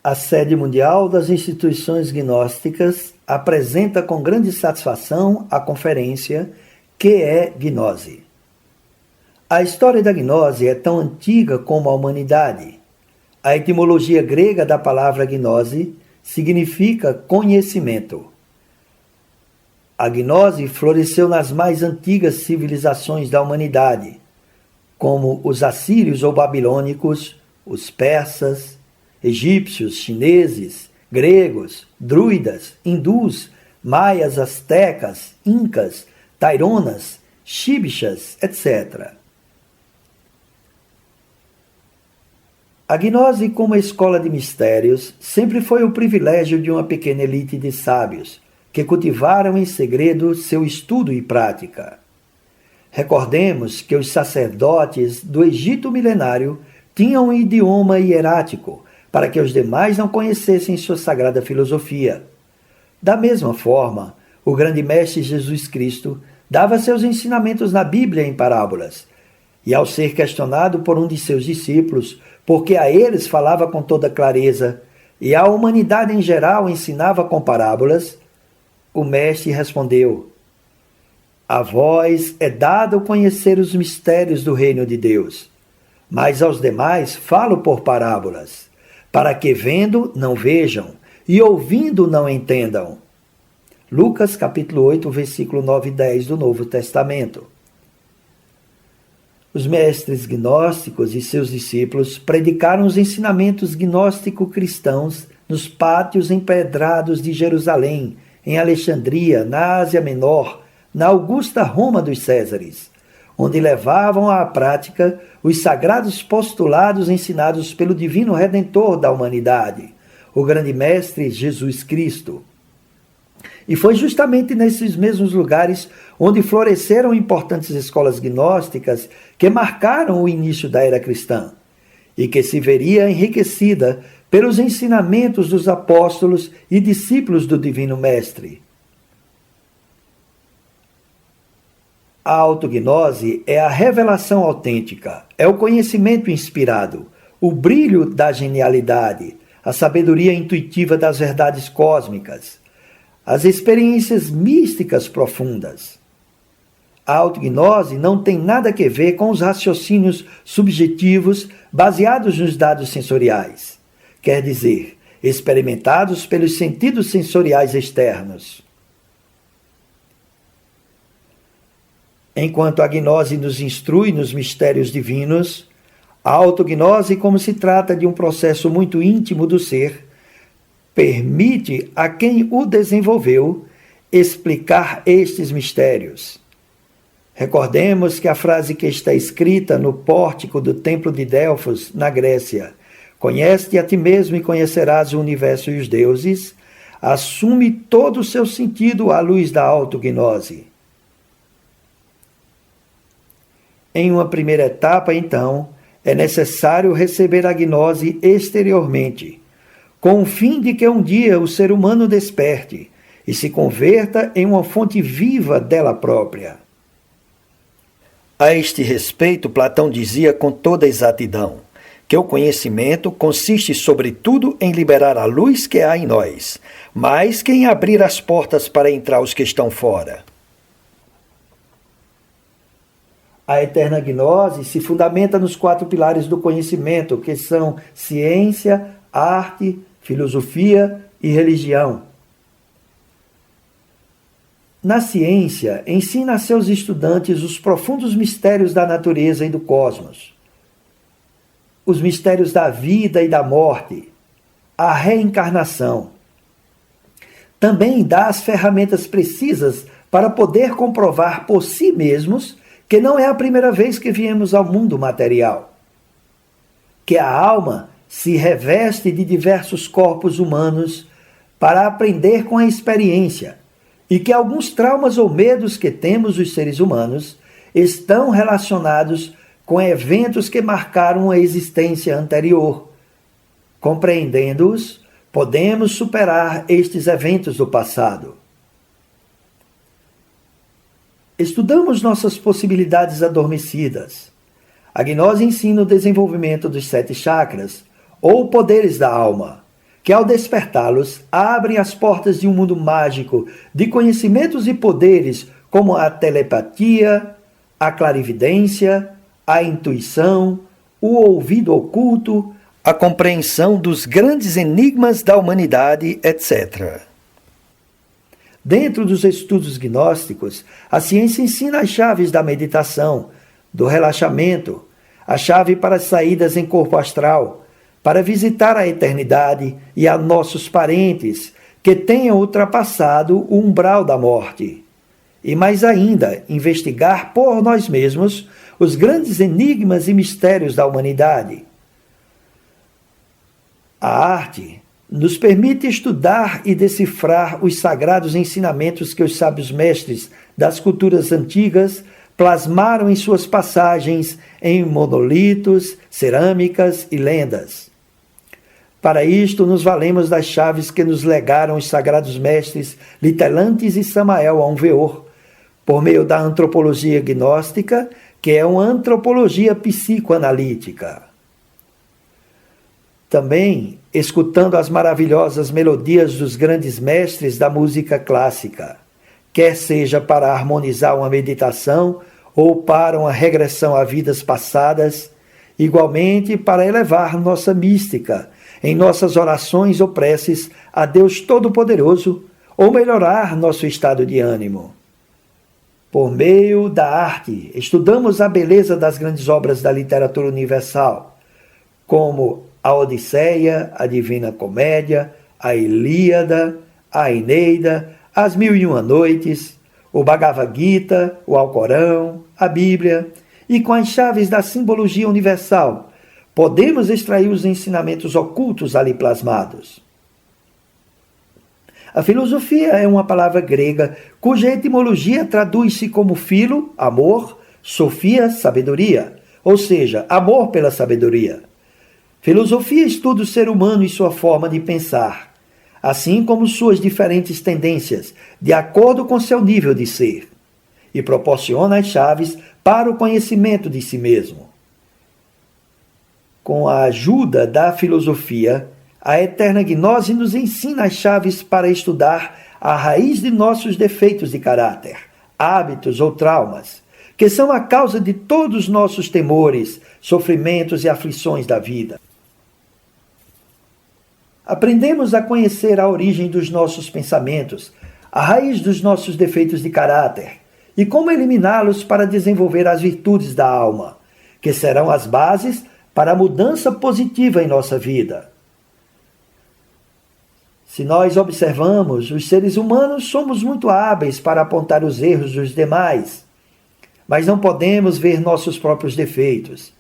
A sede mundial das instituições gnósticas apresenta com grande satisfação a conferência Que é Gnose? A história da gnose é tão antiga como a humanidade. A etimologia grega da palavra gnose significa conhecimento. A gnose floresceu nas mais antigas civilizações da humanidade, como os assírios ou babilônicos, os persas, egípcios, chineses, gregos, druidas, hindus, maias, astecas, incas, taironas, xibixas, etc. A gnose, como escola de mistérios, sempre foi o privilégio de uma pequena elite de sábios, que cultivaram em segredo seu estudo e prática. Recordemos que os sacerdotes do Egito milenário tinham um idioma hierático, para que os demais não conhecessem sua sagrada filosofia. Da mesma forma, o grande mestre Jesus Cristo dava seus ensinamentos na Bíblia em parábolas, e ao ser questionado por um de seus discípulos, porque a eles falava com toda clareza, e à humanidade em geral ensinava com parábolas, o mestre respondeu: a vós é dado conhecer os mistérios do reino de Deus, mas aos demais falo por parábolas, para que vendo não vejam e ouvindo não entendam. Lucas capítulo 8, versículo 9 e 10 do Novo Testamento. Os mestres gnósticos e seus discípulos predicaram os ensinamentos gnóstico-cristãos nos pátios empedrados de Jerusalém, em Alexandria, na Ásia Menor, na augusta Roma dos Césares, onde levavam à prática os sagrados postulados ensinados pelo divino Redentor da humanidade, o grande mestre Jesus Cristo. E foi justamente nesses mesmos lugares onde floresceram importantes escolas gnósticas que marcaram o início da era cristã, e que se veria enriquecida pelos ensinamentos dos apóstolos e discípulos do Divino Mestre. A autognose é a revelação autêntica, é o conhecimento inspirado, o brilho da genialidade, a sabedoria intuitiva das verdades cósmicas, as experiências místicas profundas. A autognose não tem nada a ver com os raciocínios subjetivos baseados nos dados sensoriais, quer dizer, experimentados pelos sentidos sensoriais externos. Enquanto a gnose nos instrui nos mistérios divinos, a autognose, como se trata de um processo muito íntimo do ser, permite a quem o desenvolveu explicar estes mistérios. Recordemos que a frase que está escrita no pórtico do Templo de Delfos, na Grécia, "Conhece-te a ti mesmo e conhecerás o universo e os deuses", assume todo o seu sentido à luz da autognose. Em uma primeira etapa, então, é necessário receber a gnose exteriormente, com o fim de que um dia o ser humano desperte e se converta em uma fonte viva dela própria. A este respeito, Platão dizia com toda exatidão que o conhecimento consiste sobretudo em liberar a luz que há em nós, mais que em abrir as portas para entrar os que estão fora. A eterna gnose se fundamenta nos 4 pilares do conhecimento, que são ciência, arte, filosofia e religião. Na ciência, ensina a seus estudantes os profundos mistérios da natureza e do cosmos, os mistérios da vida e da morte, a reencarnação. Também dá as ferramentas precisas para poder comprovar por si mesmos que não é a primeira vez que viemos ao mundo material, que a alma se reveste de diversos corpos humanos para aprender com a experiência, e que alguns traumas ou medos que temos os seres humanos estão relacionados com eventos que marcaram a existência anterior. Compreendendo-os, podemos superar estes eventos do passado. Estudamos nossas possibilidades adormecidas. A gnose ensina o desenvolvimento dos 7 chakras, ou poderes da alma, que ao despertá-los, abrem as portas de um mundo mágico de conhecimentos e poderes como a telepatia, a clarividência, a intuição, o ouvido oculto, a compreensão dos grandes enigmas da humanidade, etc. Dentro dos estudos gnósticos, a ciência ensina as chaves da meditação, do relaxamento, a chave para as saídas em corpo astral, para visitar a eternidade e a nossos parentes que tenham ultrapassado o umbral da morte. E mais ainda, investigar por nós mesmos os grandes enigmas e mistérios da humanidade. A arte nos permite estudar e decifrar os sagrados ensinamentos que os sábios mestres das culturas antigas plasmaram em suas passagens em monolitos, cerâmicas e lendas. Para isto, nos valemos das chaves que nos legaram os sagrados mestres Litelantes e Samael Aunveor, por meio da antropologia gnóstica, que é uma antropologia psicoanalítica. Também escutando as maravilhosas melodias dos grandes mestres da música clássica, quer seja para harmonizar uma meditação ou para uma regressão a vidas passadas, igualmente para elevar nossa mística em nossas orações ou preces a Deus Todo-Poderoso ou melhorar nosso estado de ânimo. Por meio da arte, estudamos a beleza das grandes obras da literatura universal, como a Odisseia, a Divina Comédia, a Ilíada, a Eneida, as Mil e Uma Noites, o Bhagavad Gita, o Alcorão, a Bíblia, e com as chaves da simbologia universal, podemos extrair os ensinamentos ocultos ali plasmados. A filosofia é uma palavra grega cuja etimologia traduz-se como filo, amor, sofia, sabedoria, ou seja, amor pela sabedoria. Filosofia estuda o ser humano e sua forma de pensar, assim como suas diferentes tendências, de acordo com seu nível de ser, e proporciona as chaves para o conhecimento de si mesmo. Com a ajuda da filosofia, a eterna gnose nos ensina as chaves para estudar a raiz de nossos defeitos de caráter, hábitos ou traumas, que são a causa de todos os nossos temores, sofrimentos e aflições da vida. Aprendemos a conhecer a origem dos nossos pensamentos, a raiz dos nossos defeitos de caráter e como eliminá-los para desenvolver as virtudes da alma, que serão as bases para a mudança positiva em nossa vida. Se nós observamos, os seres humanos somos muito hábeis para apontar os erros dos demais, mas não podemos ver nossos próprios defeitos.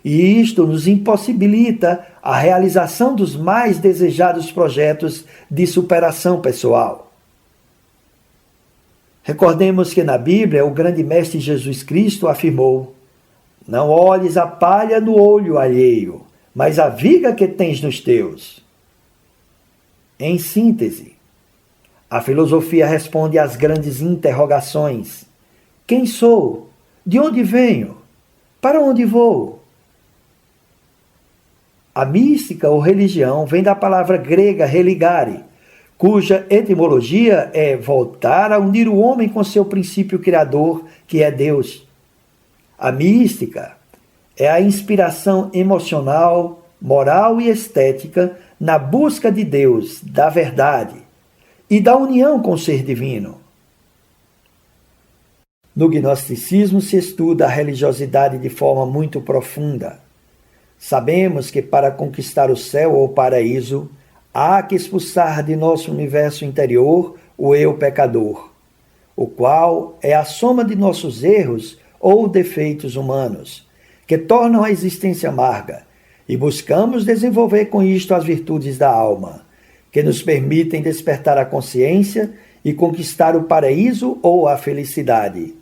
E isto nos impossibilita a realização dos mais desejados projetos de superação pessoal. Recordemos que na Bíblia o grande mestre Jesus Cristo afirmou: "Não olhes a palha no olho alheio, mas a viga que tens nos teus." Em síntese, a filosofia responde às grandes interrogações: quem sou? De onde venho? Para onde vou? A mística ou religião vem da palavra grega religare, cuja etimologia é voltar a unir o homem com seu princípio criador, que é Deus. A mística é a inspiração emocional, moral e estética na busca de Deus, da verdade e da união com o ser divino. No gnosticismo se estuda a religiosidade de forma muito profunda. Sabemos que para conquistar o céu ou o paraíso, há que expulsar de nosso universo interior o eu pecador, o qual é a soma de nossos erros ou defeitos humanos, que tornam a existência amarga, e buscamos desenvolver com isto as virtudes da alma, que nos permitem despertar a consciência e conquistar o paraíso ou a felicidade.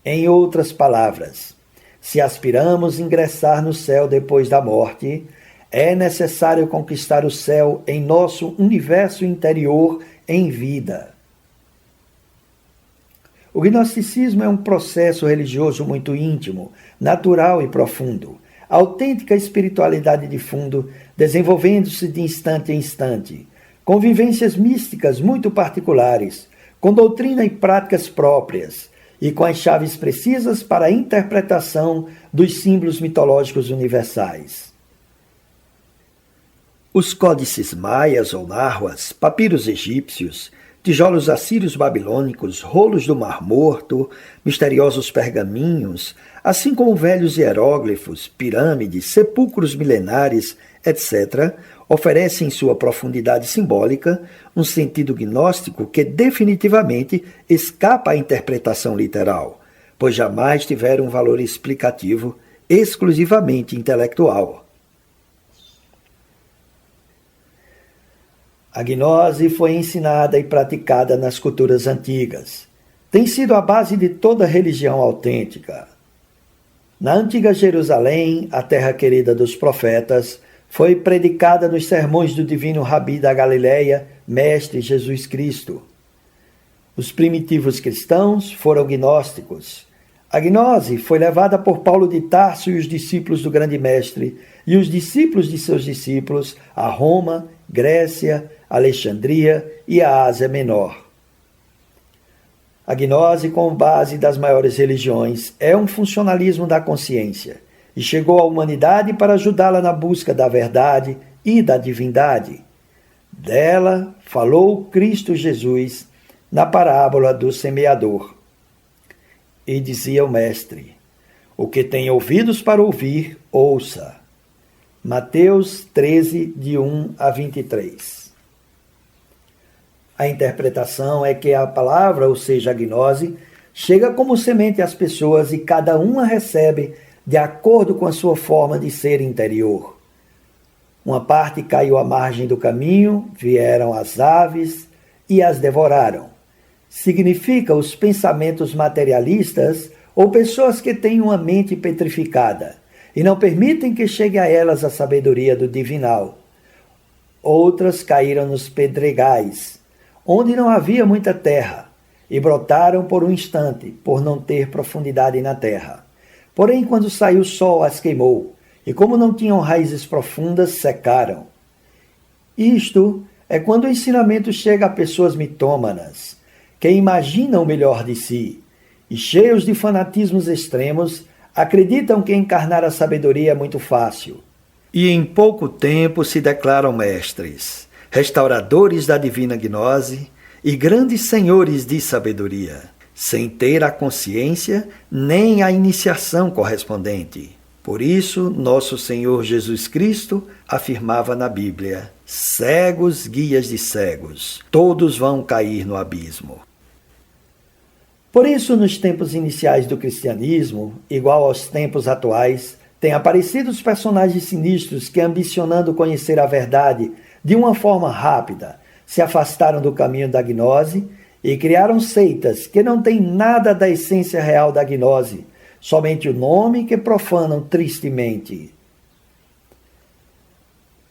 Em outras palavras, se aspiramos ingressar no céu depois da morte, é necessário conquistar o céu em nosso universo interior em vida. O gnosticismo é um processo religioso muito íntimo, natural e profundo, autêntica espiritualidade de fundo, desenvolvendo-se de instante em instante, com vivências místicas muito particulares, com doutrina e práticas próprias, e com as chaves precisas para a interpretação dos símbolos mitológicos universais. Os códices maias ou náhuas, papiros egípcios, tijolos assírios babilônicos, rolos do Mar Morto, misteriosos pergaminhos, assim como velhos hieróglifos, pirâmides, sepulcros milenares, etc., oferecem em sua profundidade simbólica um sentido gnóstico que definitivamente escapa à interpretação literal, pois jamais tiveram um valor explicativo exclusivamente intelectual. A gnose foi ensinada e praticada nas culturas antigas. Tem sido a base de toda religião autêntica. Na antiga Jerusalém, a terra querida dos profetas, foi predicada nos sermões do divino Rabi da Galileia, Mestre Jesus Cristo. Os primitivos cristãos foram gnósticos. A gnose foi levada por Paulo de Tarso e os discípulos do grande mestre, e os discípulos de seus discípulos a Roma, Grécia, Alexandria e a Ásia Menor. A gnose, com base das maiores religiões, é um funcionalismo da consciência e chegou à humanidade para ajudá-la na busca da verdade e da divindade. Dela falou Cristo Jesus na parábola do semeador. E dizia o mestre: o que tem ouvidos para ouvir, ouça. Mateus 13, de 1 a 23. A interpretação é que a palavra, ou seja, a gnose, chega como semente às pessoas e cada uma recebe de acordo com a sua forma de ser interior. Uma parte caiu à margem do caminho, vieram as aves e as devoraram. Significa os pensamentos materialistas ou pessoas que têm uma mente petrificada e não permitem que chegue a elas a sabedoria do divinal. Outras caíram nos pedregais, onde não havia muita terra, e brotaram por um instante, por não ter profundidade na terra. Porém, quando saiu o sol, as queimou, e como não tinham raízes profundas, secaram. Isto é quando o ensinamento chega a pessoas mitômanas, que imaginam o melhor de si, e cheios de fanatismos extremos, acreditam que encarnar a sabedoria é muito fácil. E em pouco tempo se declaram mestres, restauradores da divina gnose e grandes senhores de sabedoria, sem ter a consciência nem a iniciação correspondente. Por isso, nosso Senhor Jesus Cristo afirmava na Bíblia: cegos, guias de cegos, todos vão cair no abismo. Por isso, nos tempos iniciais do cristianismo, igual aos tempos atuais, têm aparecido os personagens sinistros que, ambicionando conhecer a verdade de uma forma rápida, se afastaram do caminho da gnose e criaram seitas que não têm nada da essência real da gnose, somente o nome que profanam tristemente.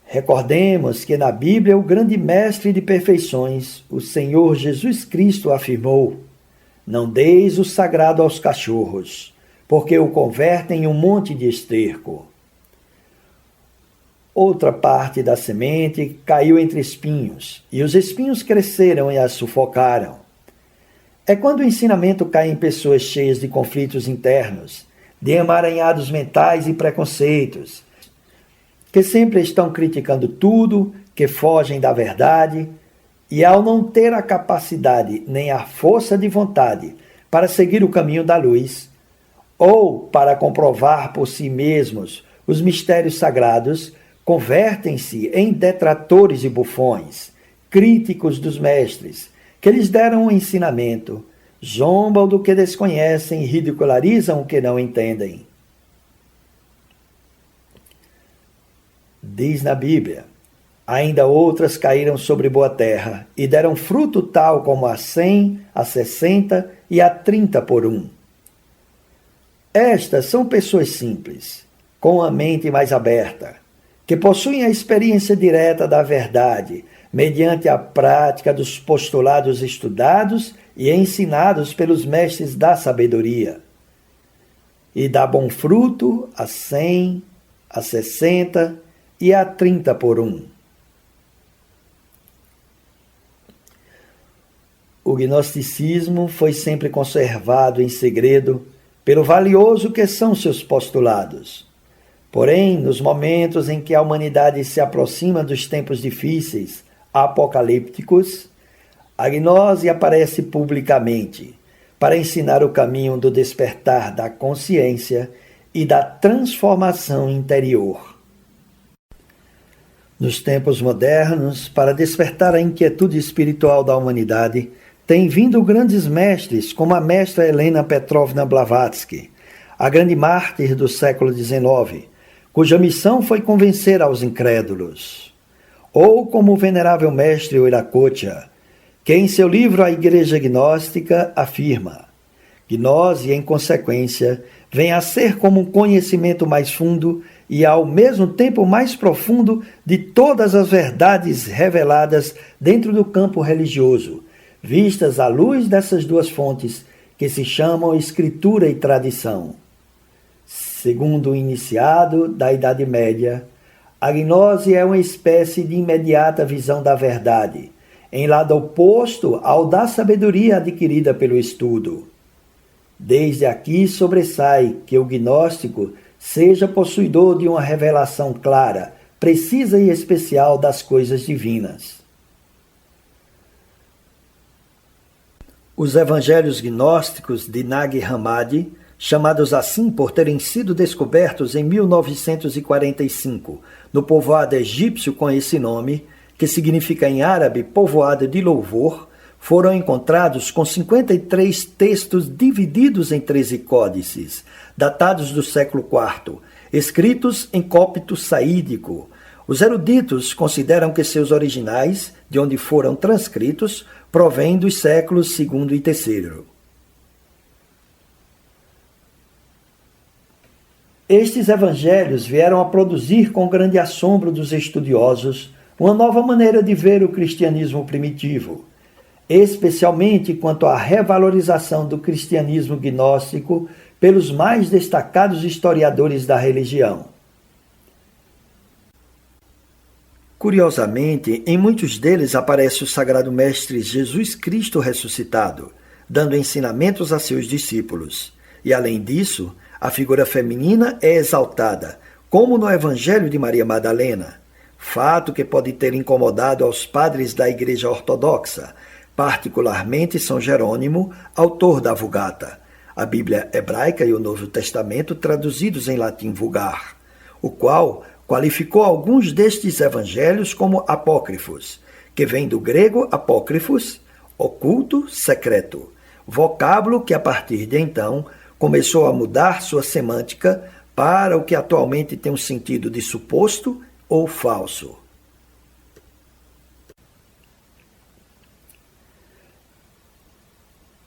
Recordemos que na Bíblia o grande mestre de perfeições, o Senhor Jesus Cristo, afirmou: não deis o sagrado aos cachorros, porque o convertem em um monte de esterco. Outra parte da semente caiu entre espinhos, e os espinhos cresceram e as sufocaram. É quando o ensinamento cai em pessoas cheias de conflitos internos, de emaranhados mentais e preconceitos, que sempre estão criticando tudo, que fogem da verdade, e ao não ter a capacidade nem a força de vontade para seguir o caminho da luz, ou para comprovar por si mesmos os mistérios sagrados, convertem-se em detratores e bufões, críticos dos mestres, que lhes deram um ensinamento, zombam do que desconhecem e ridicularizam o que não entendem. Diz na Bíblia: ainda outras caíram sobre boa terra e deram fruto tal como a 100, a 60 e a 30 por um. Estas são pessoas simples, com a mente mais aberta, que possuem a experiência direta da verdade, mediante a prática dos postulados estudados e ensinados pelos mestres da sabedoria. E dá bom fruto a 100, a 60 e a 30:1. O gnosticismo foi sempre conservado em segredo pelo valioso que são seus postulados. Porém, nos momentos em que a humanidade se aproxima dos tempos difíceis, apocalípticos, a gnose aparece publicamente para ensinar o caminho do despertar da consciência e da transformação interior. Nos tempos modernos, para despertar a inquietude espiritual da humanidade, têm vindo grandes mestres como a mestra Helena Petrovna Blavatsky, a grande mártir do século XIX, cuja missão foi convencer aos incrédulos. Ou como o venerável mestre Viracocha, que em seu livro A Igreja Gnóstica afirma: gnose, em consequência, vem a ser como um conhecimento mais fundo e ao mesmo tempo mais profundo de todas as verdades reveladas dentro do campo religioso, vistas à luz dessas duas fontes que se chamam Escritura e Tradição. Segundo o iniciado da Idade Média, a gnose é uma espécie de imediata visão da verdade, em lado oposto ao da sabedoria adquirida pelo estudo. Desde aqui sobressai que o gnóstico seja possuidor de uma revelação clara, precisa e especial das coisas divinas. Os evangelhos gnósticos de Nag Hammadi, chamados assim por terem sido descobertos em 1945 no povoado egípcio com esse nome, que significa em árabe povoado de louvor, foram encontrados com 53 textos divididos em 13 códices, datados do século IV, escritos em cópito saídico. Os eruditos consideram que seus originais, de onde foram transcritos, provêm dos séculos II e III. Estes evangelhos vieram a produzir com grande assombro dos estudiosos uma nova maneira de ver o cristianismo primitivo, especialmente quanto à revalorização do cristianismo gnóstico pelos mais destacados historiadores da religião. Curiosamente, em muitos deles aparece o Sagrado Mestre Jesus Cristo ressuscitado, dando ensinamentos a seus discípulos. E, além disso, a figura feminina é exaltada, como no Evangelho de Maria Madalena, fato que pode ter incomodado aos padres da Igreja Ortodoxa, particularmente São Jerônimo, autor da Vulgata, a Bíblia hebraica e o Novo Testamento traduzidos em latim vulgar, o qual qualificou alguns destes evangelhos como apócrifos, que vem do grego apócrifos, oculto, secreto, vocábulo que a partir de então começou a mudar sua semântica para o que atualmente tem o sentido de suposto ou falso.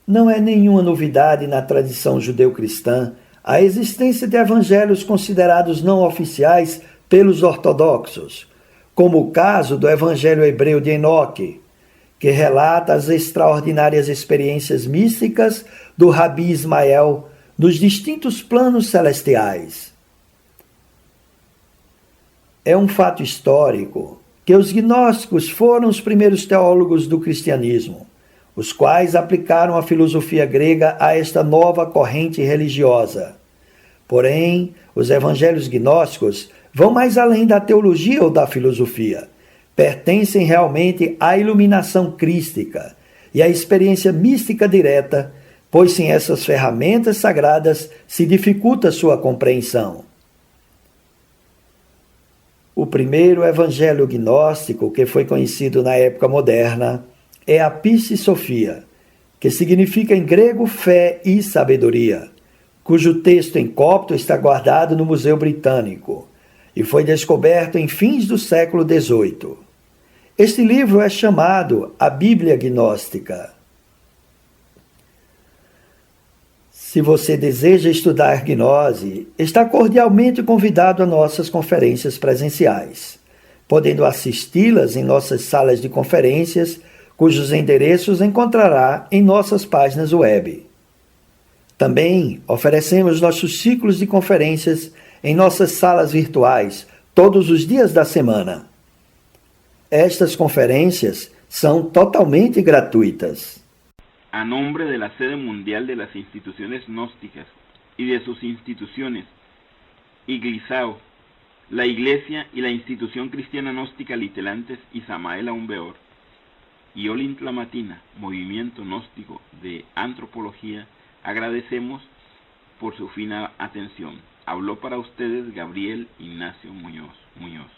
Não é nenhuma novidade na tradição judeu-cristã a existência de evangelhos considerados não oficiais pelos ortodoxos, como o caso do Evangelho hebreu de Enoque, que relata as extraordinárias experiências místicas do Rabi Ismael nos distintos planos celestiais. É um fato histórico que os gnósticos foram os primeiros teólogos do cristianismo, os quais aplicaram a filosofia grega a esta nova corrente religiosa. Porém, os evangelhos gnósticos vão mais além da teologia ou da filosofia. Pertencem realmente à iluminação crística e à experiência mística direta, pois sem essas ferramentas sagradas se dificulta sua compreensão. O primeiro evangelho gnóstico que foi conhecido na época moderna é a Pistis Sophia, que significa em grego fé e sabedoria, cujo texto em copto está guardado no Museu Britânico e foi descoberto em fins do século XVIII. Este livro é chamado a Bíblia Gnóstica. Se você deseja estudar gnose, está cordialmente convidado a nossas conferências presenciais, podendo assisti-las em nossas salas de conferências, cujos endereços encontrará em nossas páginas web. Também oferecemos nossos ciclos de conferências em nossas salas virtuais, todos os dias da semana. Estas conferências são totalmente gratuitas. A nombre de la sede mundial de las instituciones gnósticas y de sus instituciones, Iglisao, la Iglesia y la Institución Cristiana Gnóstica Litelantes y Samael Aumbeor, y Olintlamatina, Movimiento Gnóstico de Antropología, agradecemos por su fina atención. Habló para ustedes Gabriel Ignacio Muñoz.